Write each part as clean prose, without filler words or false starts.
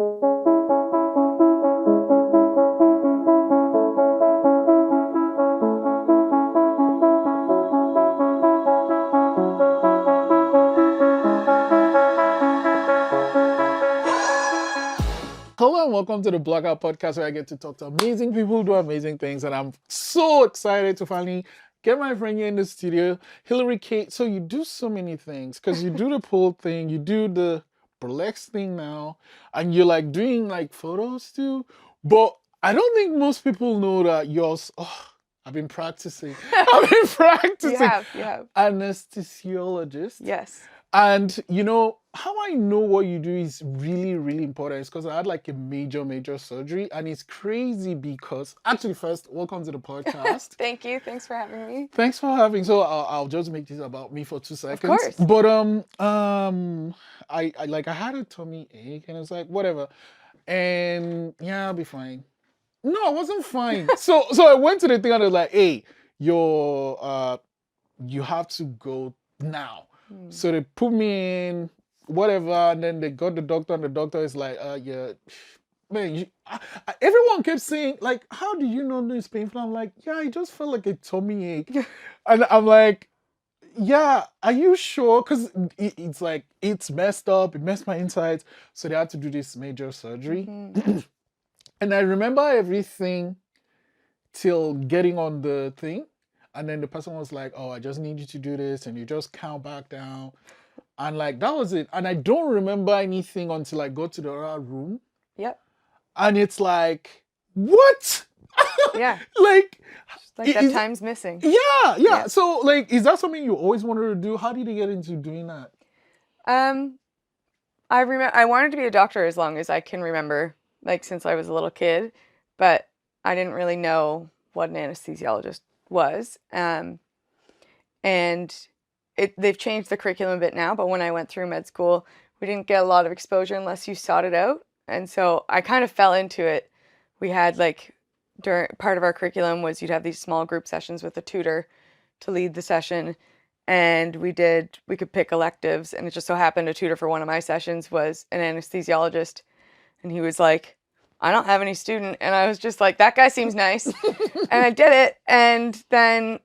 Hello and welcome to the Blogger Podcast, where I get to talk to amazing people who do amazing things, and I'm so excited to finally get my friend here in the studio, HilaryKate. So you do so many things, because you do the pole thing, you do the burlesque thing now, and you're like doing like photos too. But I don't think most people know that yours. Oh, I've been practicing. I've been practicing. You have. Anesthesiologist. Yes. And you know, how I know what you do is really, really important. It's because I had like a major surgery, and it's crazy because actually, first, welcome to the podcast. Thank you. Thanks for having me. Thanks for having. So I'll just make this about me for 2 seconds. Of course. But I had a tummy ache, and it's like whatever, and yeah, I'll be fine. No, I wasn't fine. So I went to the thing and I was like, hey, you have to go now. So they put me in, whatever, and then they got the doctor, and the doctor is like, yeah, man, everyone kept saying, like, how do you know it's painful? I'm like, yeah, I just felt like a tummy ache. And I'm like, yeah, are you sure? Because it's like, it's messed up, it messed my insides. So they had to do this major surgery. And I remember everything till getting on the thing. And then the person was like, oh, I just need you to do this. And you just count back down. And like, that was it. And I don't remember anything until I go to the other room. Yep. And it's like, what? Yeah. Like that time's missing. Yeah. So like, is that something you always wanted to do? How did you get into doing that? I wanted to be a doctor as long as I can remember, like since I was a little kid, but I didn't really know what an anesthesiologist was. And they've changed the curriculum a bit now, but when I went through med school, we didn't get a lot of exposure unless you sought it out. And so I kind of fell into it. We had part of our curriculum was you'd have these small group sessions with a tutor to lead the session. And we could pick electives, and it just so happened a tutor for one of my sessions was an anesthesiologist. And he was like, I don't have any student. And I was just like, that guy seems nice. And I did it, and then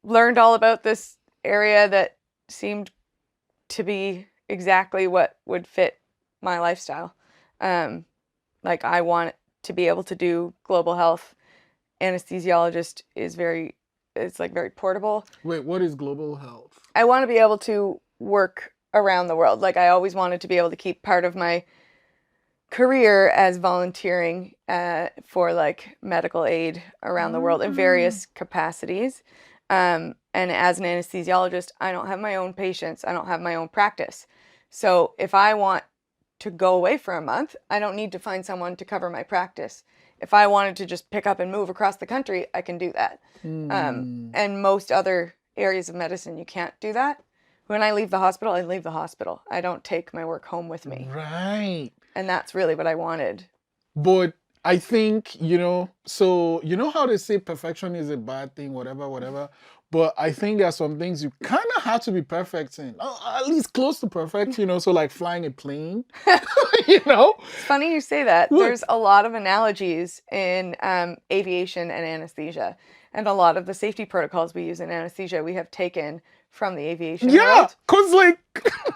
learned all about this area that seemed to be exactly what would fit my lifestyle. Like I want to be able to do global health. Anesthesiologist is very portable. Wait, what is global health? I want to be able to work around the world. Like I always wanted to be able to keep part of my career as volunteering for like medical aid around the world in various capacities. And as an anesthesiologist, I don't have my own patients. I don't have my own practice. So if I want to go away for a month, I don't need to find someone to cover my practice. If I wanted to just pick up and move across the country, I can do that. And most other areas of medicine, you can't do that. When I leave the hospital, I leave the hospital. I don't take my work home with me. Right. And that's really what I wanted. But I think, so you know how they say perfection is a bad thing, whatever. But I think there are some things you kind of have to be perfect in, at least close to perfect, so like flying a plane, It's funny you say that. What? There's a lot of analogies in aviation and anesthesia. And a lot of the safety protocols we use in anesthesia, we have taken from the aviation world. Yeah, because like,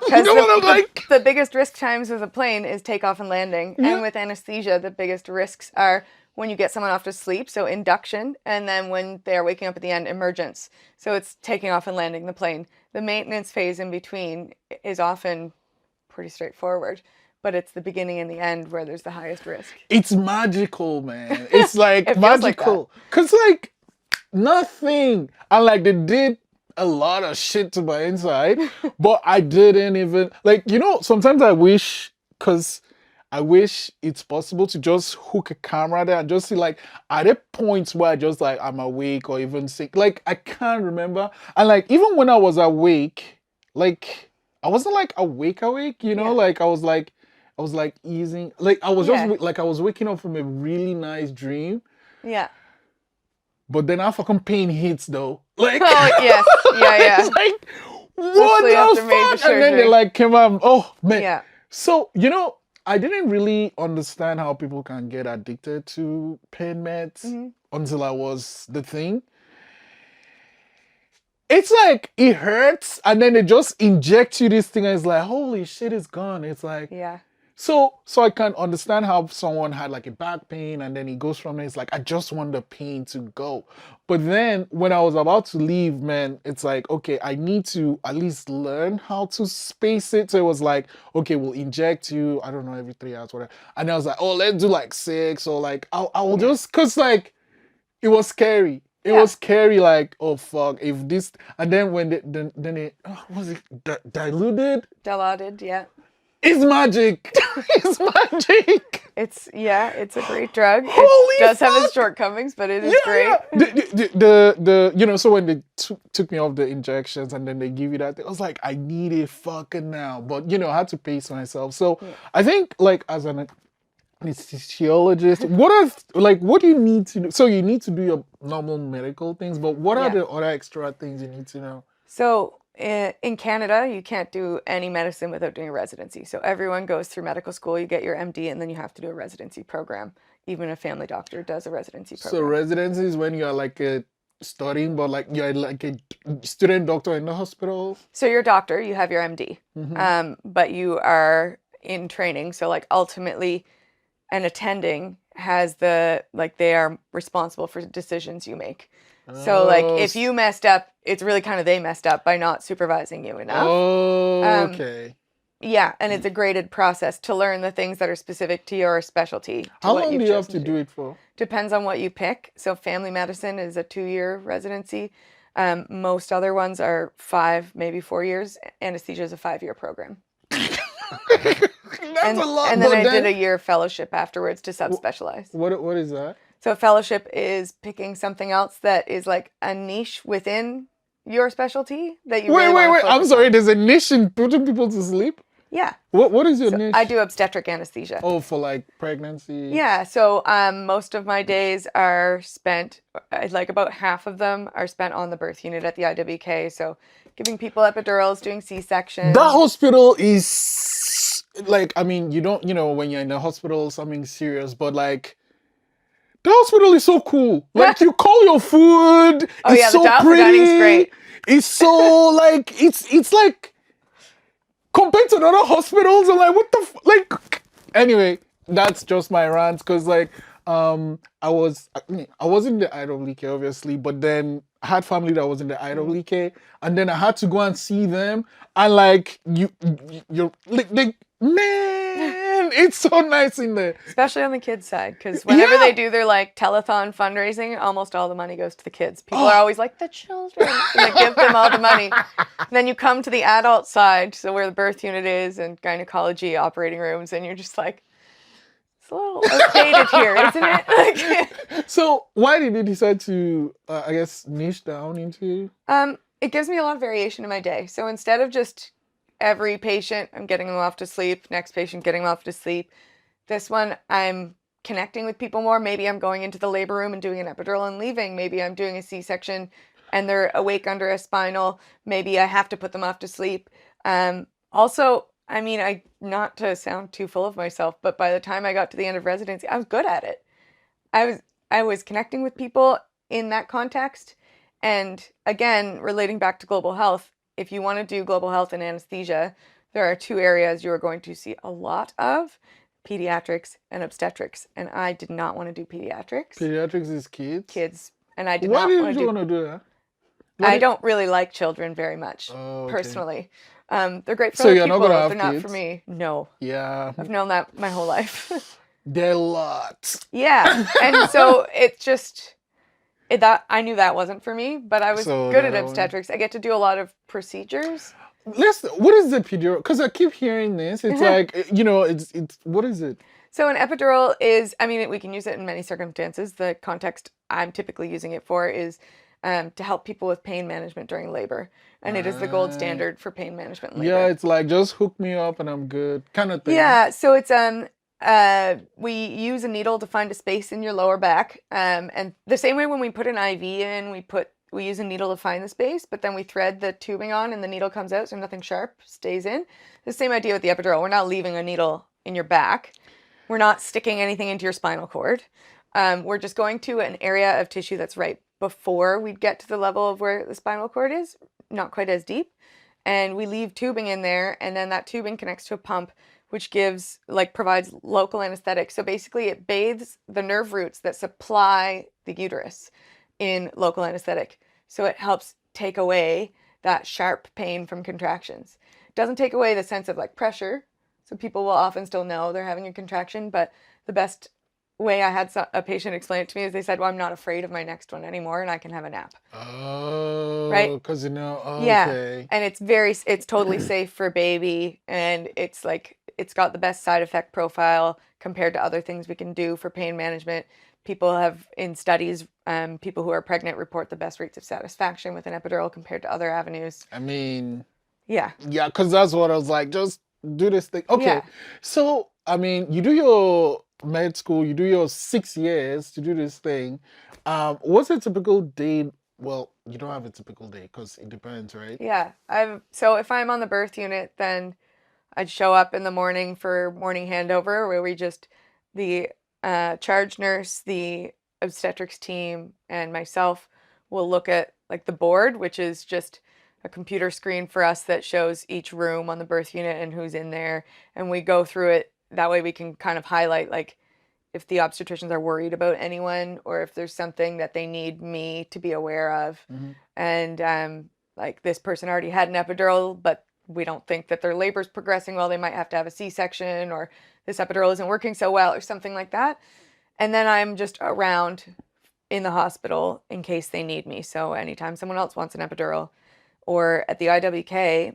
you know what I'm like? The biggest risk times with a plane is takeoff and landing. Yeah. And with anesthesia, the biggest risks are when you get someone off to sleep, so induction, and then when they're waking up at the end, emergence. So it's taking off and landing the plane. The maintenance phase in between is often pretty straightforward, but it's the beginning and the end where there's the highest risk. It's magical, man. It's like It feels magical. Because like, nothing. And like, they did a lot of shit to my inside, but I didn't even, like, sometimes I wish, because I wish it's possible to just hook a camera there and just see, like, are there points where I just, like, I'm awake or even sick? Like, I can't remember. And, like, even when I was awake, like, I wasn't, like, awake, Yeah. Like, I was, like, easing. Like, I was just, like, I was waking up from a really nice dream. Yeah. But then our fucking pain hits, though. Like, Oh, yes. Yeah. it's like, what Especially after the major fuck? And then they, surgery. like, came out, oh, man. Yeah. So, I didn't really understand how people can get addicted to pain meds until I was the thing. It's like it hurts, and then they just inject you this thing, and it's like, holy shit, it's gone. It's like, Yeah. so I can understand how someone had like a back pain, and then he goes from there. It's like, I just want the pain to go. But then when I was about to leave, man, it's like, okay, I need to at least learn how to space it. So it was like, okay, we'll inject you, I don't know, every 3 hours, whatever. And I was like, oh, let's do like 6, or like I'll just, cause like it was scary. It was scary, like, oh fuck, if this, and then when then it, was it diluted? Dilaudid, yeah. It's magic. It's magic. It's a great drug. Holy it does have its fuck! shortcomings, but it is great. Yeah. The so when they took me off the injections and then they give you that, I was like, I need it fucking now. But I had to pace myself. So I think like as an anesthesiologist, what do you need to do? So you need to do your normal medical things, but what are the other extra things you need to know? So in Canada, you can't do any medicine without doing a residency. So everyone goes through medical school, you get your MD, and then you have to do a residency program. Even a family doctor does a residency program. So residency is when you're like studying, but like you're like a student doctor in the hospital? So you're a doctor, you have your MD, but you are in training. So like ultimately, an attending has they are responsible for decisions you make. So like if you messed up, it's really kind of they messed up by not supervising you enough. Oh, okay. Yeah, and it's a graded process to learn the things that are specific to your specialty. How long do you have to do it for? Depends on what you pick. So family medicine is a 2-year residency. Most other ones are 5, maybe 4 years. Anesthesia is a 5-year program. That's a lot. And then I did a year fellowship afterwards to subspecialize. What is that? So a fellowship is picking something else that is like a niche within your specialty that you really wait. I'm sorry. There's a niche in putting people to sleep? Yeah. What is your niche? I do obstetric anesthesia. Oh, for like pregnancy? Yeah. So most of my days are spent, like about half of them are spent on the birth unit at the IWK. So giving people epidurals, doing C-sections. That hospital is like, I mean, you don't, when you're in the hospital, something serious, but like, the hospital is so cool. Like you call your food. Oh it's yeah, so the pretty. dining's great. It's so like it's like compared to other hospitals. I'm like, what the like. Anyway, that's just my rant because like I was in the IWK obviously, but then I had family that was in the IWK, and then I had to go and see them, and like you're like man, it's so nice in there. Especially on the kids' side, because whenever they do their like telethon fundraising, almost all the money goes to the kids. People are always like, the children, and they give them all the money. And then you come to the adult side, so where the birth unit is and gynecology operating rooms, and you're just like, it's a little outdated here, isn't it? Like, so why did you decide to, I guess, niche down into? It gives me a lot of variation in my day. So instead of just every patient, I'm getting them off to sleep. Next patient, getting them off to sleep. This one, I'm connecting with people more. Maybe I'm going into the labor room and doing an epidural and leaving. Maybe I'm doing a C-section and they're awake under a spinal. Maybe I have to put them off to sleep. Also, I mean, not to sound too full of myself, but by the time I got to the end of residency, I was good at it. I was connecting with people in that context. And again, relating back to global health, if you want to do global health and anesthesia, there are 2 areas you are going to see a lot of, pediatrics and obstetrics. And I did not want to do pediatrics. Pediatrics is kids? Kids. And I did Why not didn't want to you want to do that? I don't really like children very much, personally. They're great for other you're people, not gonna have they're not kids? for me. No. Yeah. I've known that my whole life. They're lots. Yeah. And so it's just... that I knew that wasn't for me, but I was good at obstetrics. I get to do a lot of procedures. What is the epidural? Because I keep hearing this. It's like, it's what is it? So an epidural is, I mean, we can use it in many circumstances. The context I'm typically using it for is to help people with pain management during labor. And it is the gold standard for pain management in labor. Yeah, it's like, just hook me up and I'm good kind of thing. Yeah, so it's we use a needle to find a space in your lower back, and the same way when we put an IV in, we use a needle to find the space, but then we thread the tubing on and the needle comes out, so nothing sharp stays in. The same idea with the epidural. We're not leaving a needle in your back. We're not sticking anything into your spinal cord. We're just going to an area of tissue that's right before we'd get to the level of where the spinal cord is, not quite as deep. And we leave tubing in there, and then that tubing connects to a pump, which provides local anesthetic. So basically it bathes the nerve roots that supply the uterus in local anesthetic. So it helps take away that sharp pain from contractions. It doesn't take away the sense of like pressure. So people will often still know they're having a contraction, but the best way I had a patient explain it to me is they said, well, I'm not afraid of my next one anymore and I can have a nap. Oh, right? Because Yeah. okay. And it's totally safe for baby, and it's got the best side effect profile compared to other things we can do for pain management. People have, in studies, people who are pregnant report the best rates of satisfaction with an epidural compared to other avenues. I mean, Yeah. yeah, because that's what I was like, just do this thing. Okay. Yeah. So, I mean, you do your med school, you do your 6 years to do this thing. What's a typical day? Well, you don't have a typical day because it depends, right? Yeah. So if I'm on the birth unit, then I'd show up in the morning for morning handover, where the charge nurse, the obstetrics team, and myself will look at like the board, which is just a computer screen for us that shows each room on the birth unit and who's in there. And we go through it. That way we can kind of highlight like if the obstetricians are worried about anyone, or if there's something that they need me to be aware of. Mm-hmm. And like this person already had an epidural, but we don't think that their labor's progressing well. They might have to have a C-section, or this epidural isn't working so well, or something like that. And then I'm just around in the hospital in case they need me. So anytime someone else wants an epidural, or at the IWK,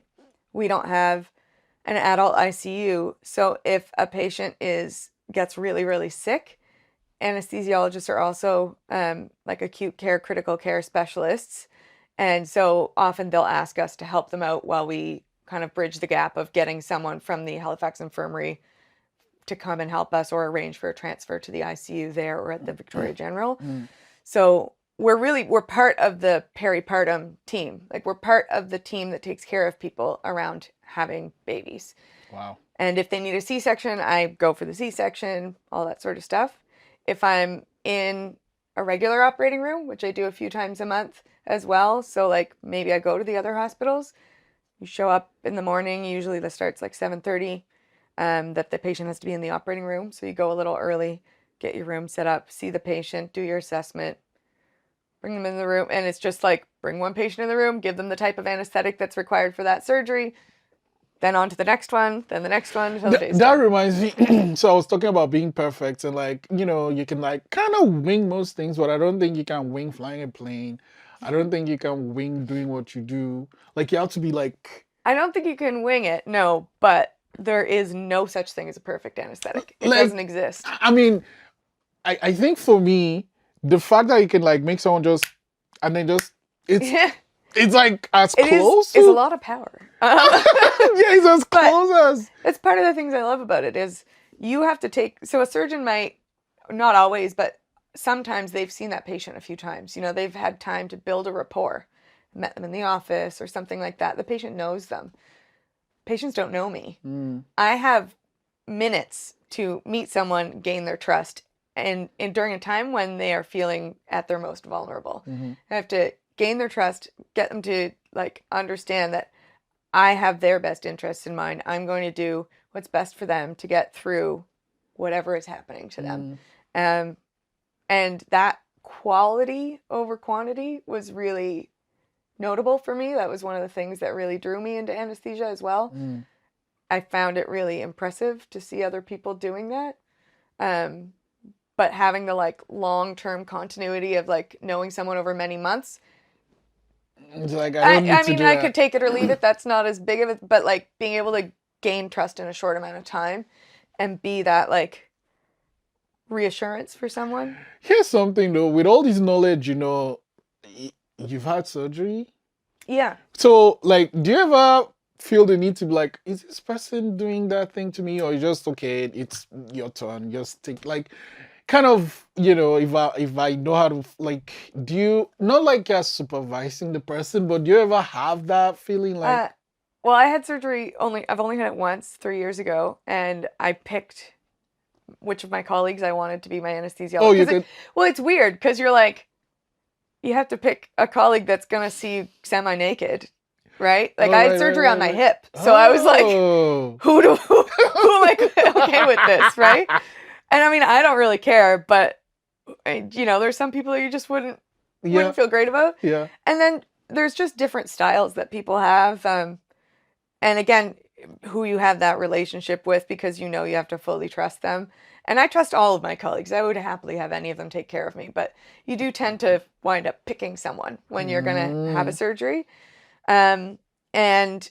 we don't have an adult ICU. So if a patient gets really, really sick, anesthesiologists are also like acute care, critical care specialists. And so often they'll ask us to help them out while we kind of bridge the gap of getting someone from the Halifax Infirmary to come and help us, or arrange for a transfer to the ICU there or at the Victoria General. Mm. So we're part of the peripartum team. Like we're part of the team that takes care of people around having babies. Wow. And if they need a C-section, I go for the C-section, all that sort of stuff. If I'm in a regular operating room, which I do a few times a month as well, so like maybe I go to the other hospitals, you show up in the morning, usually that starts like 7:30, that the patient has to be in the operating room. So you go a little early, get your room set up, see the patient, do your assessment, bring them in the room. And it's just like, bring one patient in the room, give them the type of anesthetic that's required for that surgery, then on to the next one, then the next one. That reminds me. So I was talking about being perfect, and like, you can like kind of wing most things, but I don't think you can wing flying a plane. I don't think you can wing doing what you do. Like you have to be like. I don't think you can wing it, no, but there is no such thing as a perfect anesthetic. It doesn't exist. I mean, I think for me, the fact that you can like make someone just, and then just, it's like as close. It's a lot of power. Yeah, it's as close as. It's part of the things I love about it is you have to take. So a surgeon might, not always, but sometimes they've seen that patient a few times. They've had time to build a rapport, met them in the office or something like that. The patient knows them. Patients don't know me. Mm. I have minutes to meet someone, gain their trust, and during a time when they are feeling at their most vulnerable. Mm-hmm. I have to gain their trust, get them to like understand that I have their best interests in mind. I'm going to do what's best for them to get through whatever is happening to them. And that quality over quantity was really notable for me. That was one of the things that really drew me into anesthesia as well. Mm. I found it really impressive to see other people doing that. But having the like long-term continuity of like knowing someone over many months. It's like, I mean, I could take it or leave it. That's not as big of it, but like being able to gain trust in a short amount of time and be that like reassurance for someone. Here's something though, with all this knowledge, you've had surgery. Yeah. So like, do you ever feel the need to be like, is this person doing that thing to me, or just okay, it's your turn, just take like, kind of, if I know how to like, do you not like you're supervising the person, but do you ever have that feeling like? Well, I had surgery I've only had it once 3 years ago, and I picked which of my colleagues I wanted to be my anesthesiologist. Oh, you could. Well, it's weird because you're like, you have to pick a colleague that's gonna see you semi-naked, right? Like Oh, I had right, surgery right, on my right. hip, so I was like, Oh. who am I okay with this, right? And I mean, I don't really care, but there's some people that you just wouldn't feel great about. Yeah. And then there's just different styles that people have, and again, who you have that relationship with, because you have to fully trust them. And I trust all of my colleagues. I would happily have any of them take care of me, but you do tend to wind up picking someone when you're going to have a surgery. And the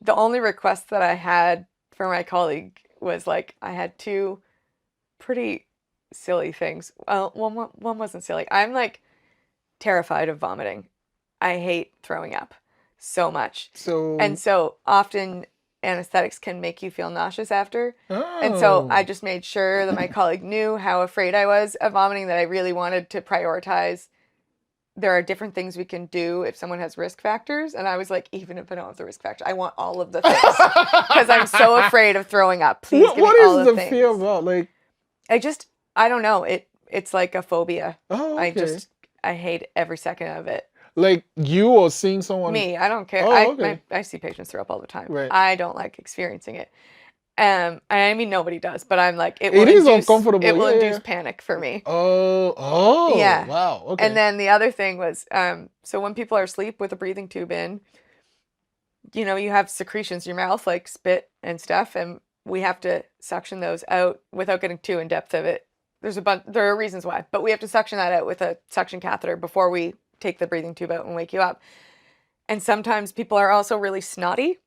only request that I had for my colleague was like, I had two pretty silly things. Well, one wasn't silly. I'm like terrified of vomiting. I hate throwing up so much. So often anesthetics can make you feel nauseous after. Oh. And so I just made sure that my colleague knew how afraid I was of vomiting, that I really wanted to prioritize. There are different things we can do if someone has risk factors. And I was like, even if I don't have the risk factor, I want all of the things because I'm so afraid of throwing up. Please give me all the things. What is the fear about? Like, I don't know. It's like a phobia. Oh, okay. I hate every second of it. Like you or seeing someone? Me, I don't care. Oh, okay. I see patients throw up all the time. Right. I don't like experiencing it. And I mean, nobody does, but I'm like, it is uncomfortable. It will induce panic for me. Oh, yeah. Wow. Okay. And then the other thing was, so when people are asleep with a breathing tube in, you have secretions in your mouth, like spit and stuff, and we have to suction those out without getting too in depth of it. There are reasons why, but we have to suction that out with a suction catheter before we take the breathing tube out and wake you up. And sometimes people are also really snotty.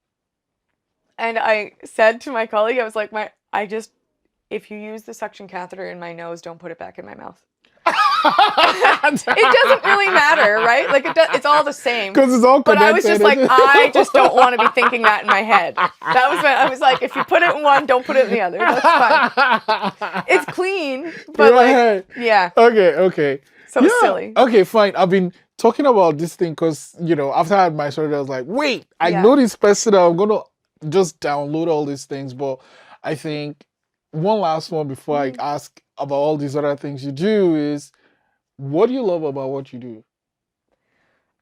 And I said to my colleague, I was like, if you use the suction catheter in my nose, don't put it back in my mouth. It doesn't really matter, right? Like it's all the same. Because it's all connected. But I was just like, I just don't want to be thinking that in my head. That was I was like, if you put it in one, don't put it in the other. That's fine. It's clean, but right. yeah. Okay. So it's silly. Okay, fine. I've been talking about this thing because, after I had my surgery, I was like, wait, I know this person. I'm going to just download all these things. But I think one last one before I ask about all these other things you do is, what do you love about what you do?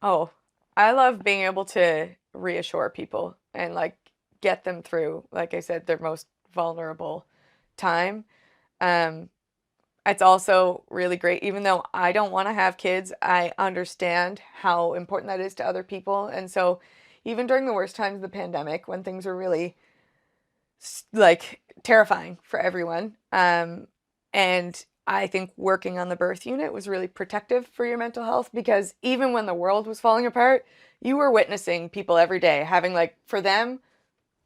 Oh, I love being able to reassure people and like get them through, like I said, their most vulnerable time. It's also really great, even though I don't want to have kids, I understand how important that is to other people. And so even during the worst times of the pandemic, when things were really like terrifying for everyone, and I think working on the birth unit was really protective for your mental health, because even when the world was falling apart, you were witnessing people every day having, like, for them,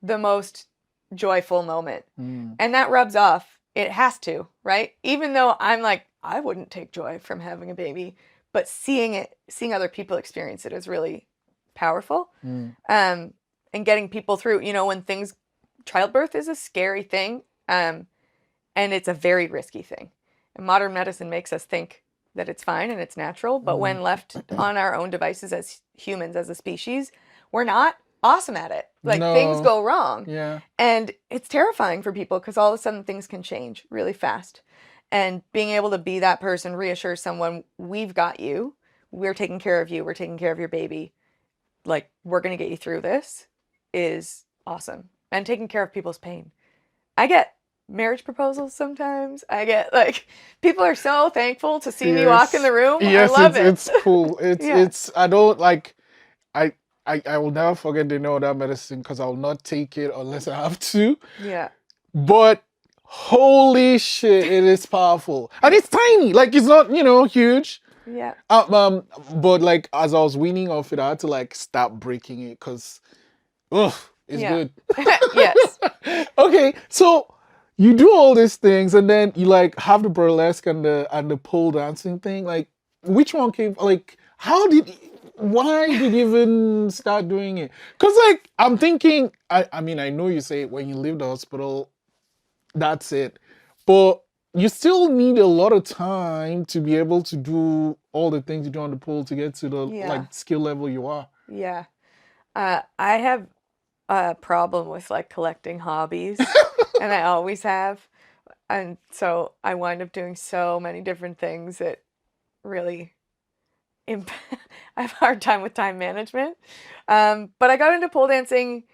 the most joyful moment. And that rubs off. It has to, right? Even though I'm like, I wouldn't take joy from having a baby, but seeing other people experience it is really powerful. And getting people through, when childbirth is a scary thing, and it's a very risky thing. And modern medicine makes us think that it's fine and it's natural, but when left on our own devices as humans, as a species, we're not awesome at it. Like, things go wrong. Yeah. And it's terrifying for people because all of a sudden things can change really fast. And being able to be that person, reassure someone, we've got you, we're taking care of you, we're taking care of your baby, like, we're going to get you through this, is awesome. And taking care of people's pain. I get marriage proposals sometimes. I get, like, people are so thankful to see me walk in the room. Yes, I love it. It's cool. It's I don't like, I will never forget the name of that medicine because I will not take it unless I have to. Yeah. But holy shit, it is powerful. And it's tiny. Like, it's not, huge. Yeah. But like, as I was weaning off it, I had to like stop breaking it because it's good. Yes. Okay, so you do all these things and then you like have the burlesque and the pole dancing thing. Like, which one came, like, why did you even start doing it? Because, like, I'm thinking, I mean, I know you say when you leave the hospital, that's it. But you still need a lot of time to be able to do all the things you do on the pole to get to the like skill level you are. Yeah. I have a problem with like collecting hobbies, and I always have. And so I wind up doing so many different things that really I have a hard time with time management. But I got into pole dancing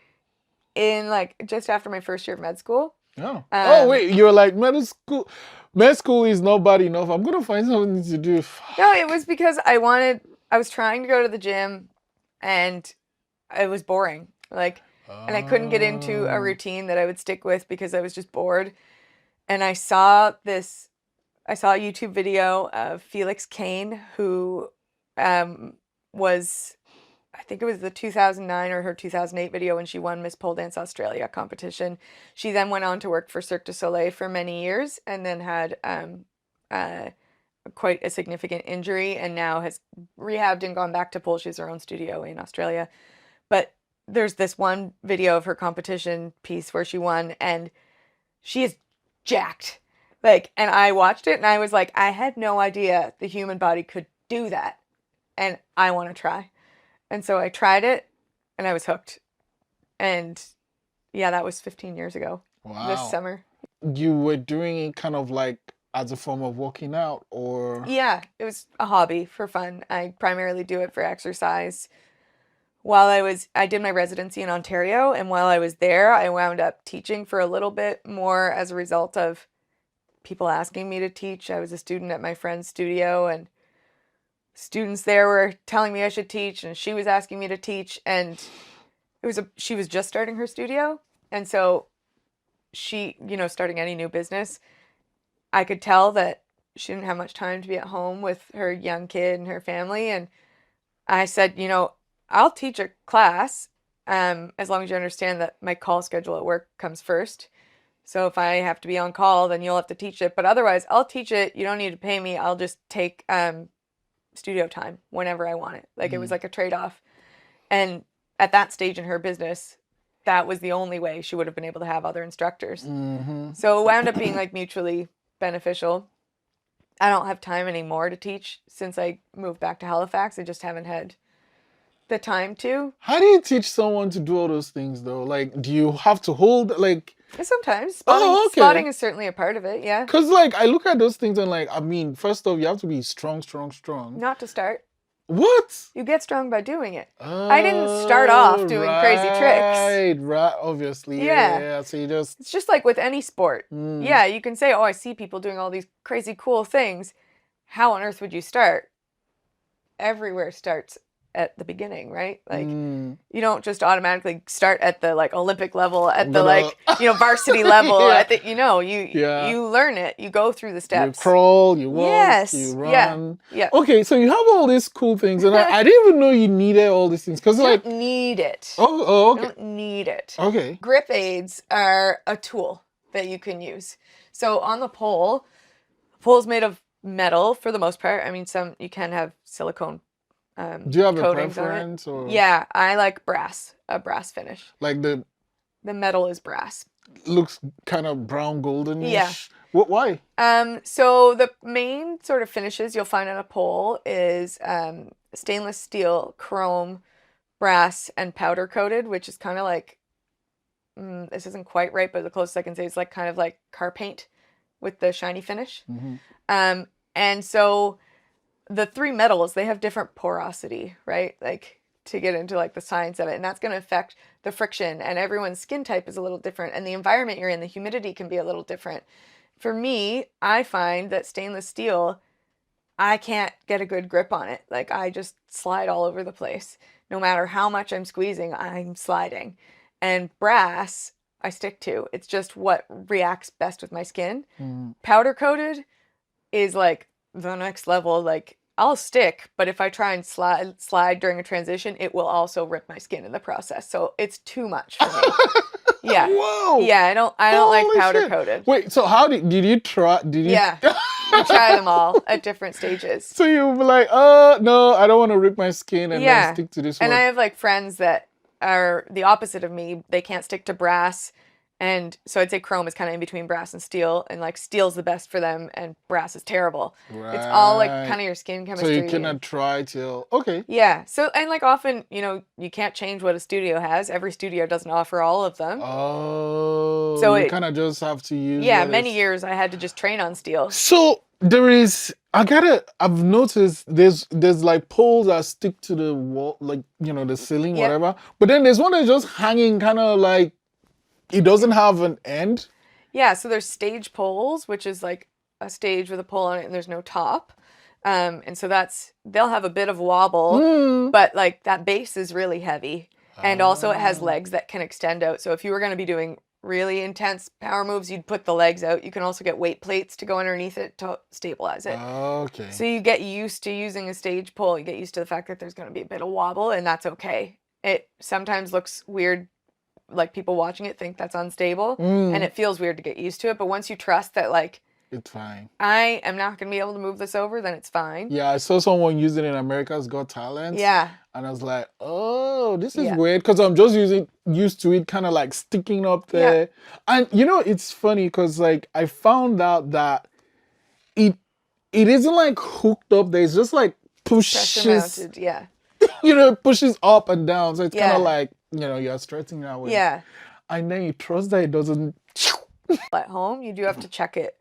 in like just after my first year of med school. Oh. Oh wait, you're like med school. Med school is not bad enough. I'm gonna find something to do. No, it was because I was trying to go to the gym and it was boring. Like, and I couldn't get into a routine that I would stick with because I was just bored. And I saw a YouTube video of Felix Kane, who was, I think it was the 2009 or her 2008 video when she won Miss Pole Dance Australia competition. She then went on to work for Cirque du Soleil for many years and then had quite a significant injury and now has rehabbed and gone back to pole. She has her own studio in Australia. But there's this one video of her competition piece where she won and she is jacked. Like, and I watched it and I was like, I had no idea the human body could do that. And I want to try. And so I tried it and I was hooked. And yeah, that was 15 years ago. Wow. This summer. You were doing it kind of like as a form of working out or? Yeah, it was a hobby for fun. I primarily do it for exercise. While I did my residency in Ontario, and while I was there, I wound up teaching for a little bit more as a result of people asking me to teach. I was a student at my friend's studio and students there were telling me I should teach and she was asking me to teach and she was just starting her studio. And so she, starting any new business, I could tell that she didn't have much time to be at home with her young kid and her family. And I said, I'll teach a class as long as you understand that my call schedule at work comes first. So if I have to be on call, then you'll have to teach it. But otherwise, I'll teach it. You don't need to pay me. I'll just take studio time whenever I want it. Like it was like a trade-off. And at that stage in her business, that was the only way she would have been able to have other instructors. Mm-hmm. So it wound up being like mutually beneficial. I don't have time anymore to teach since I moved back to Halifax. I just haven't had the time to. How do you teach someone to do all those things though? Like, do you have to hold like? Sometimes spotting is certainly a part of it. Yeah. Because like I look at those things and like first off you have to be strong. Not to start. What? You get strong by doing it. I didn't start off doing crazy tricks. Right, obviously. Yeah. So it's just like with any sport. Yeah, you can say, oh, I see people doing all these crazy cool things. How on earth would you start? Everywhere starts at the beginning, right? Like you don't just automatically start at the like Olympic level, at the varsity level. Yeah. At the you learn it. You go through the steps. You crawl, you walk, you run. Yeah. Okay, so you have all these cool things, and I didn't even know you needed all these things because like don't need it. Oh, okay. You don't need it. Okay. Grip aids are a tool that you can use. So on the pole's made of metal for the most part. I mean, some you can have silicone. Do you have a preference or? Yeah, I like a brass finish. Like the metal is brass. Looks kind of brown goldenish. Yeah. Why? So the main sort of finishes you'll find on a pole is stainless steel, chrome, brass, and powder coated, which is kind of like this isn't quite right, but the closest I can say is like kind of like car paint with the shiny finish. Mm-hmm. And so the three metals, they have different porosity, right? Like to get into like the science of it. And that's going to affect the friction, and everyone's skin type is a little different, and the environment you're in, the humidity can be a little different. For me, I find that stainless steel, I can't get a good grip on it. Like I just slide all over the place. No matter how much I'm squeezing, I'm sliding. And brass, I stick to. It's just what reacts best with my skin. Powder coated is like the next level. Like I'll stick, but if I try and slide during a transition, it will also rip my skin in the process. So it's too much for me. Yeah. Whoa. Yeah, I don't like powder coated. Wait, so how did you try? Yeah. You try them all at different stages. So you were like, no, I don't want to rip my skin and then stick to this one. And I have like friends that are the opposite of me. They can't stick to brass And so I'd say chrome is kind of in between brass and steel, and like steel's the best for them and brass is terrible. It's all like Right. kind of your skin So chemistry. you cannot try till okay. Yeah. So, and like often, you know, you can't change what a studio has. Every studio doesn't offer all of them. Oh, So you it, kind of just have to use yeah, what many is. years I had to just train on steel. So I've noticed there's like poles that stick to the wall, like, you know, the ceiling, Yep. whatever. But then there's one that's just hanging kind of like it doesn't have an end. Yeah. So there's stage poles, which is like a stage with a pole on it and there's no top. And so they'll have a bit of wobble, Mm. but like that base is really heavy. And also it has Ah. legs that can extend out. So if you were going to be doing really intense power moves, you'd put the legs out. You can also get weight plates to go underneath it to stabilize it. Okay. So you get used to using a stage pole. You get used to the fact that there's going to be a bit of wobble, and that's okay. It sometimes looks weird, like people watching it think that's unstable, and it feels weird to get used to it. But once you trust that, like, It's fine. I am not going to be able to move this over, then it's fine. Yeah, I saw someone using it in America's Got Talent. Yeah. And I was like, oh, this is Yeah. weird because I'm just used to it kind of like sticking up there. Yeah. And you know, it's funny because like I found out that it isn't like hooked up there. It's just like Pressure pushes, mounted. Yeah. you know, it pushes up and down. So it's kind Yeah. of like, you know, you're stretching that way. Yeah. And then you trust that it doesn't. At home, you do have to check it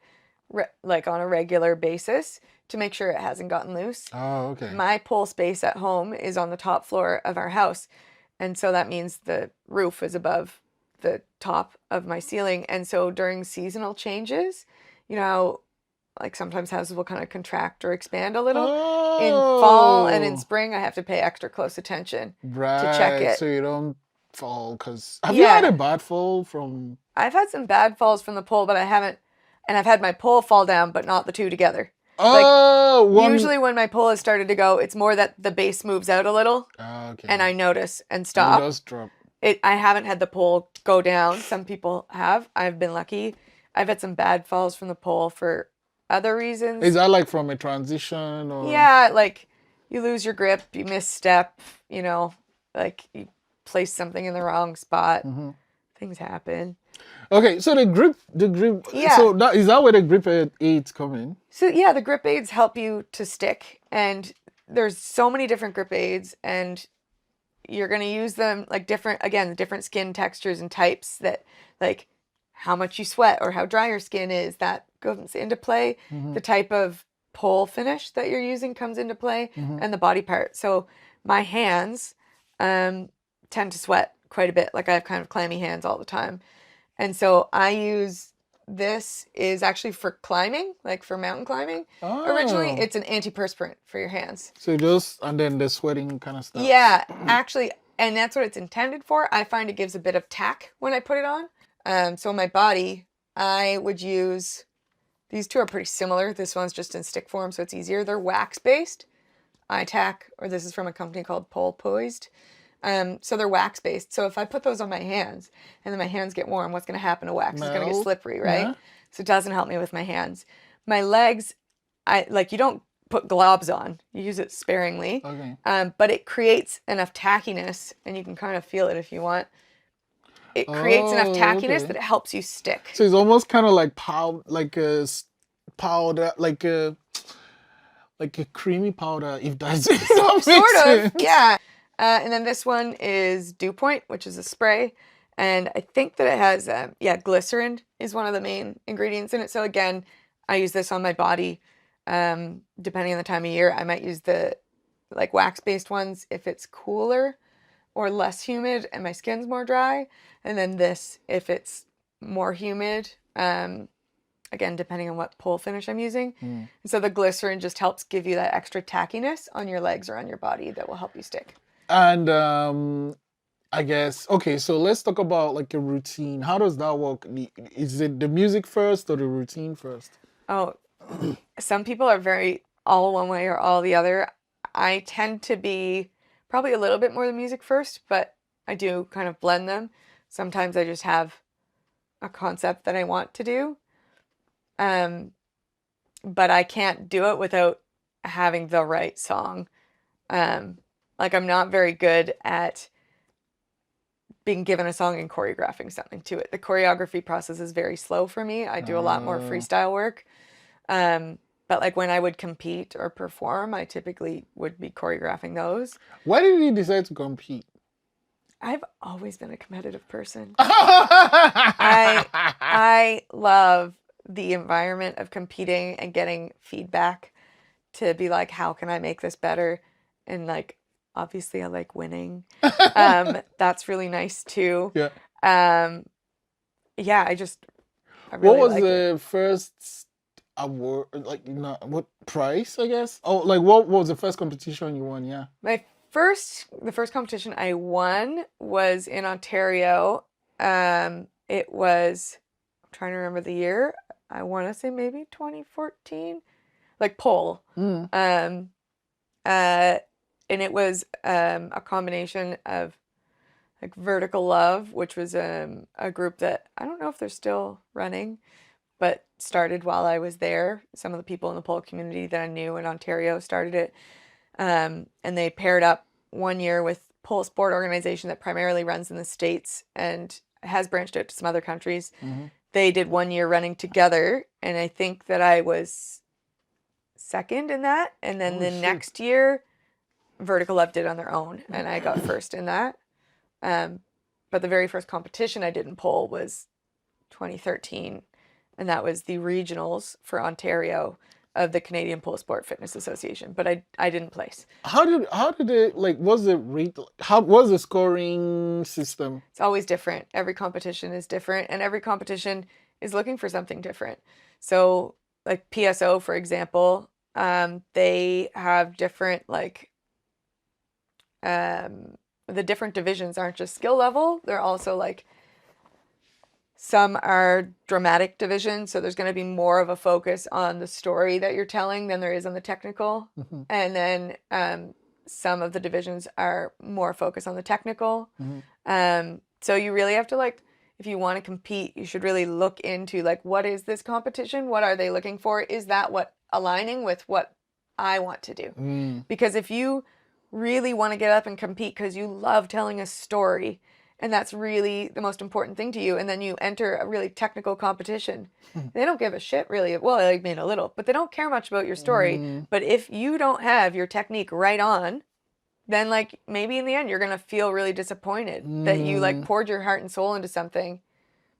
like on a regular basis to make sure it hasn't gotten loose. Oh, okay. My pole space at home is on the top floor of our house. And so that means the roof is above the top of my ceiling. And so during seasonal changes, you know, like sometimes houses will kind of contract or expand a little. Oh. In fall and in spring, I have to pay extra close attention right, to check it. So you don't fall. Because have you had a bad fall from? I've had some bad falls from the pole, but I haven't. And I've had my pole fall down, but not the two together. Oh, like, usually when my pole has started to go, it's more that the base moves out a little, okay. and I notice and stop. It does drop. I haven't had the pole go down. Some people have. I've been lucky. I've had some bad falls from the pole for other reasons. Is that like from a transition or? Yeah, like you lose your grip, you misstep, you know, like you place something in the wrong spot. Mm-hmm. Things happen. Okay, so the grip. Yeah. So is that where the grip aids come in? So yeah, the grip aids help you to stick, and there's so many different grip aids, and you're gonna use them like different skin textures and types that like how much you sweat or how dry your skin is, that goes into play. Mm-hmm. The type of pole finish that you're using comes into play, Mm-hmm. and the body part. So my hands tend to sweat quite a bit. Like I have kind of clammy hands all the time. And so I use, this is actually for climbing, like for mountain climbing. Oh. Originally, it's an antiperspirant for your hands. So just, and then the sweating kind of stuff. Yeah, actually, and that's what it's intended for. I find it gives a bit of tack when I put it on. So my body, I would use, these two are pretty similar. This one's just in stick form, so it's easier. They're wax-based. I tack, or this is from a company called Pole Poised. So they're wax based. So if I put those on my hands and then my hands get warm, what's going to happen to wax? It's going to get slippery, right? Yeah. So it doesn't help me with my hands. My legs, you don't put gloves on. You use it sparingly. Okay. But it creates enough tackiness, and you can kind of feel it if you want. It creates enough tackiness that it helps you stick. So it's almost kind of like powder, like a creamy powder, if that's Sort of, yeah. And then this one is Dew Point, which is a spray. And I think that it has, glycerin is one of the main ingredients in it. So again, I use this on my body. Depending on the time of year, I might use the like wax-based ones if it's cooler or less humid and my skin's more dry. And then this if it's more humid. Again, depending on what pole finish I'm using. And so the glycerin just helps give you that extra tackiness on your legs or on your body that will help you stick. And I guess, okay, so let's talk about like a routine. How does that work? Is it the music first or the routine first? Oh, some people are very all one way or all the other. I tend to be probably a little bit more the music first, but I do kind of blend them. Sometimes I just have a concept that I want to do. But I can't do it without having the right song. Like I'm not very good at being given a song and choreographing something to it. The choreography process is very slow for me. I do a lot more freestyle work. But like when I would compete or perform, I typically would be choreographing those. Why did you decide to compete? I've always been a competitive person. I I love the environment of competing and getting feedback to be like, how can I make this better? And like, obviously I like winning. That's really nice too. Yeah. Yeah, I really What was like it. the first award, like, what prize, I guess? Oh, like, what was the first competition you won? Yeah. The first competition I won was in Ontario. It was, I'm trying to remember the year. I want to say maybe 2014, like pole. Mm. And it was a combination of like Vertical Love, which was a group that I don't know if they're still running, but started while I was there. Some of the people in the pole community that I knew in Ontario started it. And they paired up one year with pole sport organization that primarily runs in the States and has branched out to some other countries. Mm-hmm. They did 1 year running together, and I think that I was second in that. And then the next year, Vertical Love did on their own, and I got first in that. But the very first competition I did in pole was 2013, and that was the regionals for Ontario of the Canadian Pole Sport Fitness Association, but I didn't place. How did it, like, what's the rate, how was the scoring system? It's always different. Every competition is different, and every competition is looking for something different. So like PSO, for example, they have different, like, the different divisions aren't just skill level, they're also like, some are dramatic divisions, so there's going to be more of a focus on the story that you're telling than there is on the technical. Mm-hmm. And then some of the divisions are more focused on the technical. Mm-hmm. So you really have to, like, if you want to compete, you should really look into, like, what is this competition? What are they looking for? Is that what aligning with what I want to do? Mm. Because if you really want to get up and compete because you love telling a story, and that's really the most important thing to you, and then you enter a really technical competition, they don't give a shit, really. Well, I mean, a little, but they don't care much about your story. Mm. But if you don't have your technique right on, then, like, maybe in the end you're going to feel really disappointed that you, like, poured your heart and soul into something,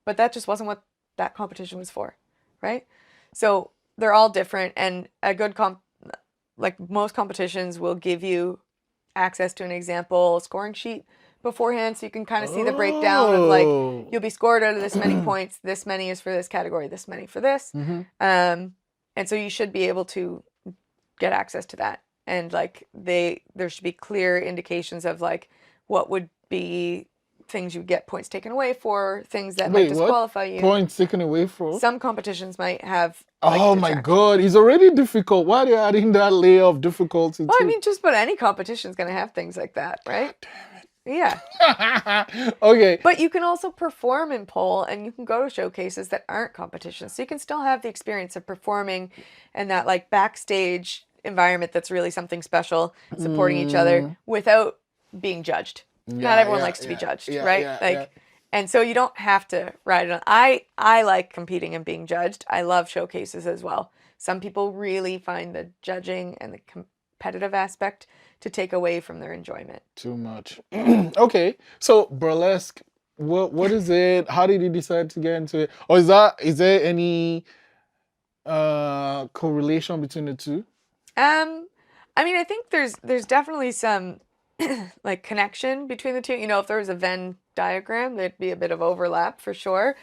but that just wasn't what that competition was for, right? So they're all different, and a good like most competitions will give you access to an example scoring sheet beforehand, so you can kind of see the breakdown of, like, you'll be scored out of this many points, this many is for this category, this many for this. Mm-hmm. And so you should be able to get access to that, and, like, there should be clear indications of, like, what would be things you get points taken away for, things that might disqualify you. Points taken away for? Some competitions might have, like, oh my god, it's already difficult. Why are they adding that layer of difficulty? Well, I mean, just about any competition is going to have things like that, right? God damn it. Yeah. Okay. But you can also perform in pole, and you can go to showcases that aren't competitions. So you can still have the experience of performing and that, like, backstage environment that's really something special, supporting each other without being judged. Not everyone likes to be judged, right? And so you don't have to ride it on. I like competing and being judged. I love showcases as well. Some people really find the judging and the competitive aspect to take away from their enjoyment. Too much. Okay, so burlesque, what is it? How did you decide to get into it? Or is there any correlation between the two? I mean, I think there's definitely some like connection between the two. You know, if there was a Venn diagram, there'd be a bit of overlap for sure.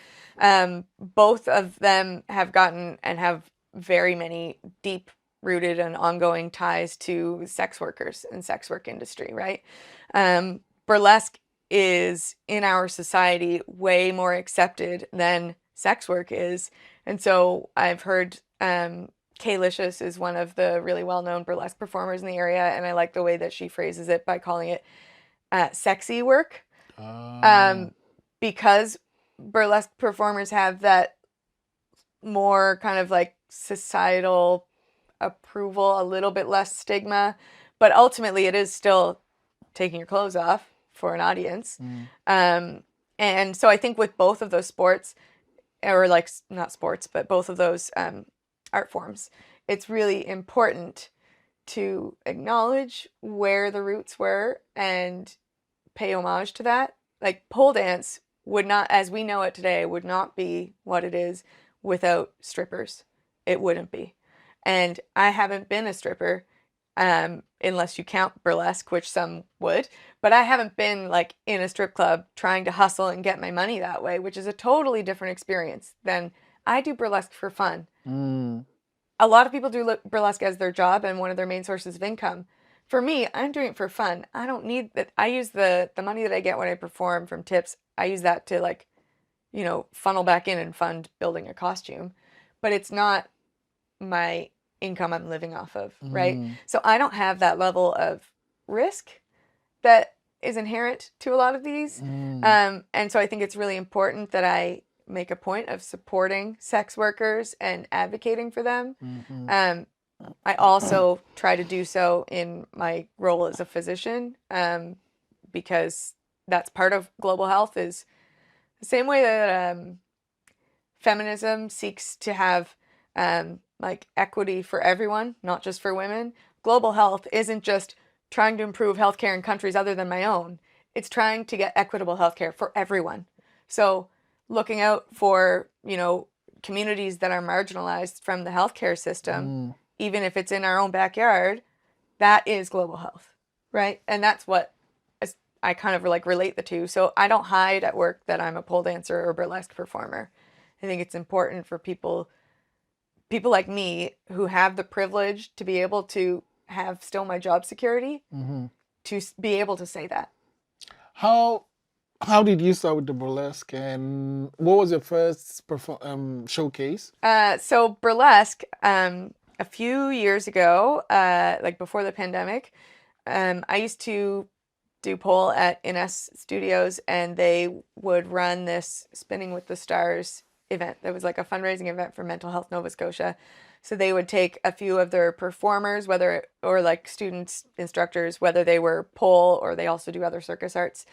Both of them have gotten and have very many deep rooted and ongoing ties to sex workers and sex work industry, right? Burlesque is, in our society, way more accepted than sex work is. And so I've heard Kjipuktuk is one of the really well-known burlesque performers in the area, and I like the way that she phrases it by calling it sexy work. Because burlesque performers have that more kind of, like, societal approval, a little bit less stigma, but ultimately it is still taking your clothes off for an audience. Mm. And so I think with both of those sports, or like not sports, but both of those art forms, it's really important to acknowledge where the roots were and pay homage to that. Like pole dance would not, as we know it today, would not be what it is without strippers. It wouldn't be. And I haven't been a stripper, unless you count burlesque, which some would, but I haven't been like in a strip club trying to hustle and get my money that way, which is a totally different experience than I do burlesque for fun. Mm. A lot of people do burlesque as their job and one of their main sources of income. For me, I'm doing it for fun. I don't need that. I use the money that I get when I perform from tips. I use that to like, funnel back in and fund building a costume, but it's not my income I'm living off of, right? Mm. So I don't have that level of risk that is inherent to a lot of these. Mm. And so I think it's really important that I make a point of supporting sex workers and advocating for them. Mm-hmm. I also try to do so in my role as a physician, because that's part of global health, is the same way that feminism seeks to have like equity for everyone, not just for women. Global health isn't just trying to improve healthcare in countries other than my own. It's trying to get equitable healthcare for everyone. So looking out for, communities that are marginalized from the healthcare system, even if it's in our own backyard, that is global health, right? And that's what I kind of like relate the two. So I don't hide at work that I'm a pole dancer or burlesque performer. I think it's important for people like me who have the privilege to be able to have still my job security, Mm-hmm. to be able to say that. How did you start with the burlesque, and what was your first showcase? So burlesque, a few years ago, like before the pandemic, I used to do pole at Ines Studios, and they would run this Spinning with the Stars event. That was like a fundraising event for Mental Health Nova Scotia. So they would take a few of their performers, or like students, instructors, whether they were pole or they also do other circus arts,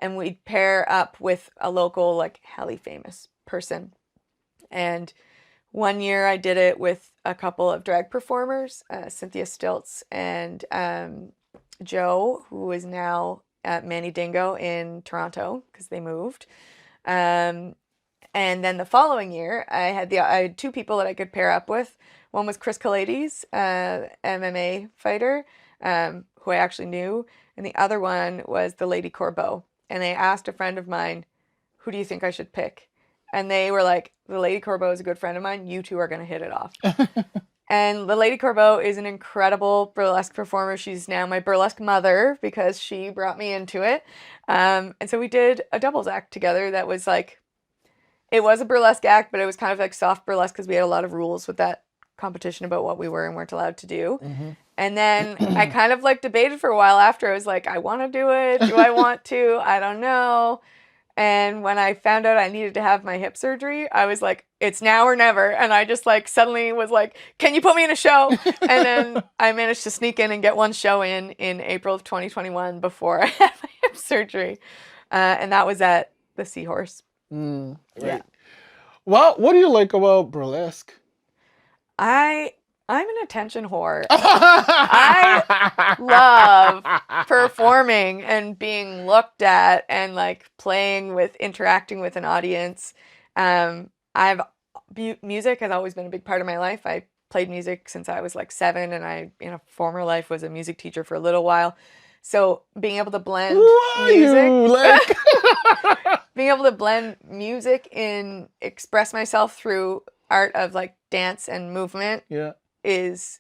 and we'd pair up with a local like Hali famous person. And one year I did it with a couple of drag performers, Cynthia Stilts and Joe, who is now at Manny Dingo in Toronto because they moved. And then the following year, I had two people that I could pair up with. One was Chris Kalades, MMA fighter, who I actually knew, and the other one was the Lady Corbeau. And I asked a friend of mine, "Who do you think I should pick?" And they were like, "The Lady Corbeau is a good friend of mine. You two are going to hit it off." And the Lady Corbeau is an incredible burlesque performer. She's now my burlesque mother because she brought me into it. And so we did a doubles act together that was like, it was a burlesque act, but it was kind of like soft burlesque because we had a lot of rules with that competition about what we were and weren't allowed to do. Mm-hmm. And then I kind of like debated for a while after. I was like, I want to do it. Do I want to? I don't know. And when I found out I needed to have my hip surgery, I was like, it's now or never. And I just like suddenly was like, can you put me in a show? And then I managed to sneak in and get one show in April of 2021 before I had my hip surgery. And that was at the Seahorse. Right. Yeah. Well, what do you like about burlesque? I'm an attention whore. I love performing and being looked at and like interacting with an audience. Music has always been a big part of my life. I played music since I was like 7, and I, in a former life, was a music teacher for a little while. So being able to blend being able to blend music and express myself through art of like dance and movement is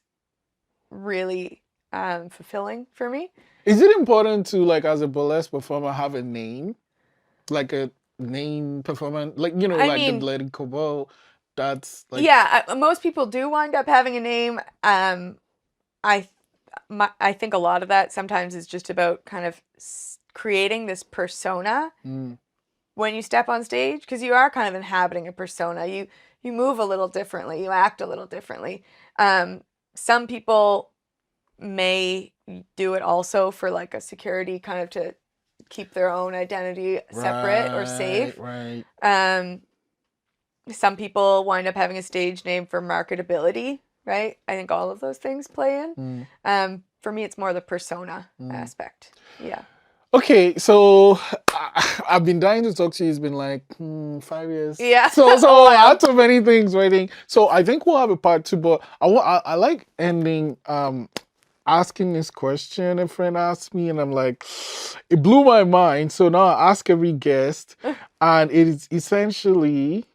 really fulfilling for me. Is it important to, like, as a burlesque performer, have a name? Like a name performer? Like, the Lady Corbeau, that's like... Yeah, most people do wind up having a name. I think a lot of that sometimes is just about kind of creating this persona when you step on stage, because you are kind of inhabiting a persona. You move a little differently, you act a little differently. Some people may do it also for like a security, kind of keep their own identity separate or safe. Right. Some people wind up having a stage name for marketability, right? I think all of those things play in. For me, it's more the persona aspect. Yeah. Okay, so I've been dying to talk to you. It's been like 5 years. Yeah. So I had too many things waiting. So I think we'll have a part 2, but I like ending asking this question. A friend asked me, and I'm like, it blew my mind. So now I ask every guest, and it is essentially,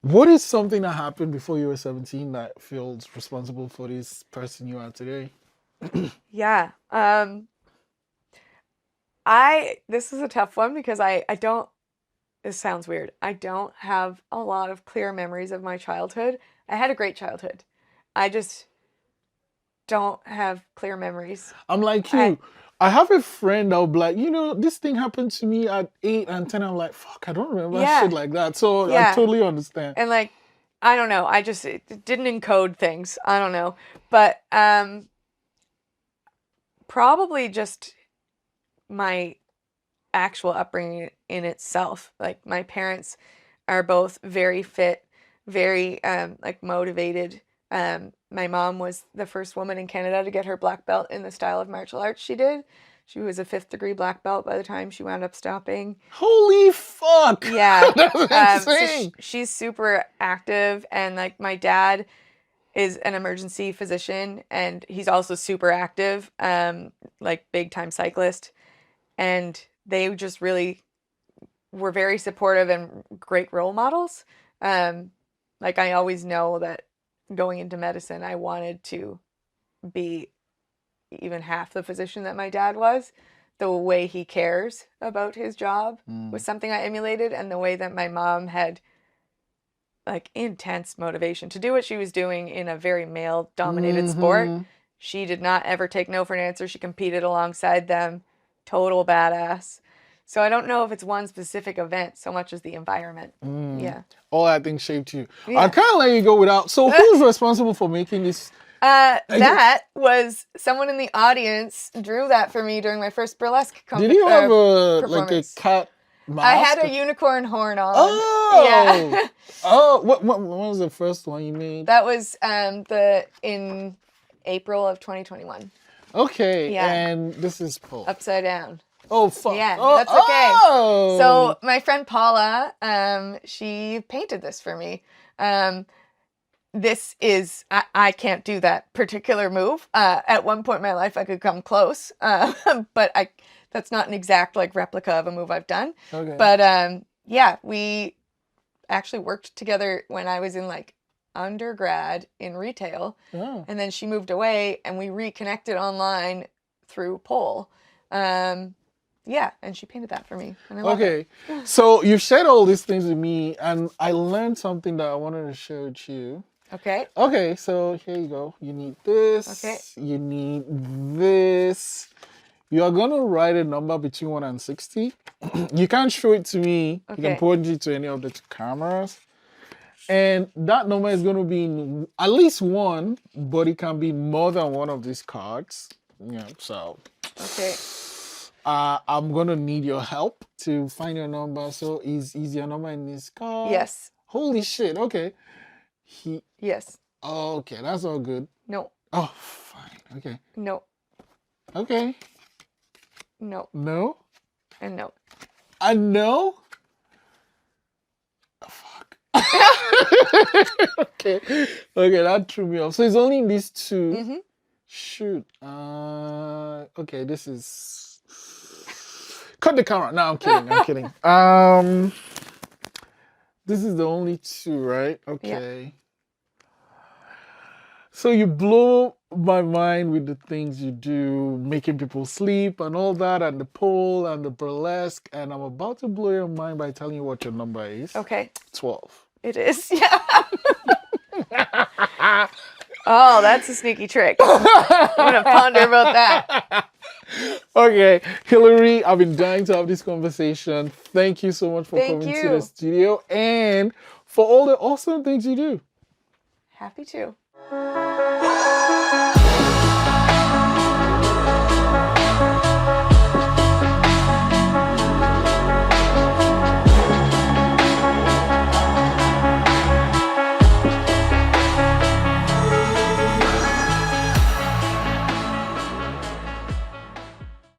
what is something that happened before you were 17 that feels responsible for this person you are today? Yeah. This is a tough one because I don't, this sounds weird. I don't have a lot of clear memories of my childhood. I had a great childhood. I just don't have clear memories. I'm like you. I have a friend that'll be like, this thing happened to me at 8 and 10. I'm like, fuck, I don't remember shit like that. So I totally understand. And like, I don't know. It didn't encode things. I don't know. But probably just my actual upbringing in itself. Like, my parents are both very fit, very like motivated. My mom was the first woman in Canada to get her black belt in the style of martial arts she did. She was a 5th degree black belt by the time she wound up stopping. Holy fuck! Yeah. That's insane. So she's super active, and like, my dad is an emergency physician, and he's also super active, like big time cyclist. And they just really were very supportive and great role models. Like, I always know that going into medicine, I wanted to be even half the physician that my dad was. The way he cares about his job was something I emulated, and the way that my mom had like intense motivation to do what she was doing in a very male dominated sport. She did not ever take no for an answer. She competed alongside them. Total badass. So I don't know if it's one specific event so much as the environment. Yeah. All that thing shaped you. Yeah. I can't let you go without. So who's responsible for making this? That was someone in the audience drew that for me during my first burlesque competition. Did you have a cat mask? I had a unicorn horn on. Oh. Yeah. Oh, what was the first one you made? That was in April of 2021. Okay. Yeah. And this is Paul. Upside down. Oh, fuck. Yeah, oh, that's okay. Oh. So my friend Paula, she painted this for me. This is, I can't do that particular move. At one point in my life, I could come close, but that's not an exact like replica of a move I've done. Okay. But yeah, we actually worked together when I was in like undergrad in retail. Oh. And then she moved away, and we reconnected online through Pole. Yeah, and she painted that for me. And I love it. So you've shared all these things with me, and I learned something that I wanted to share with you. Okay, so here you go. You need this. Okay. You need this. You are going to write a number between 1 and 60. You can't show it to me. Okay. You can point it to any of the 2 cameras. And that number is going to be in at least one, but it can be more than one of these cards. Yeah, so. Okay. I'm going to need your help to find your number. So is your number in this card? Yes. Holy shit. Okay. Yes. Oh, okay. That's all good. No. Oh, fine. Okay. No. Okay. No. No? And no. No? Oh, fuck. Okay. Okay, that threw me off. So it's only in these 2. Mm-hmm. Shoot. Okay, this is... Cut the camera. No, I'm kidding. This is the only 2, right? Okay. Yeah. So you blow my mind with the things you do, making people sleep and all that, and the pole and the burlesque, and I'm about to blow your mind by telling you what your number is. Okay. 12. It is, yeah. Oh, that's a sneaky trick. I'm going to ponder about that. Okay, Hilary, I've been dying to have this conversation. Thank you so much for coming to the studio and for all the awesome things you do. Happy to.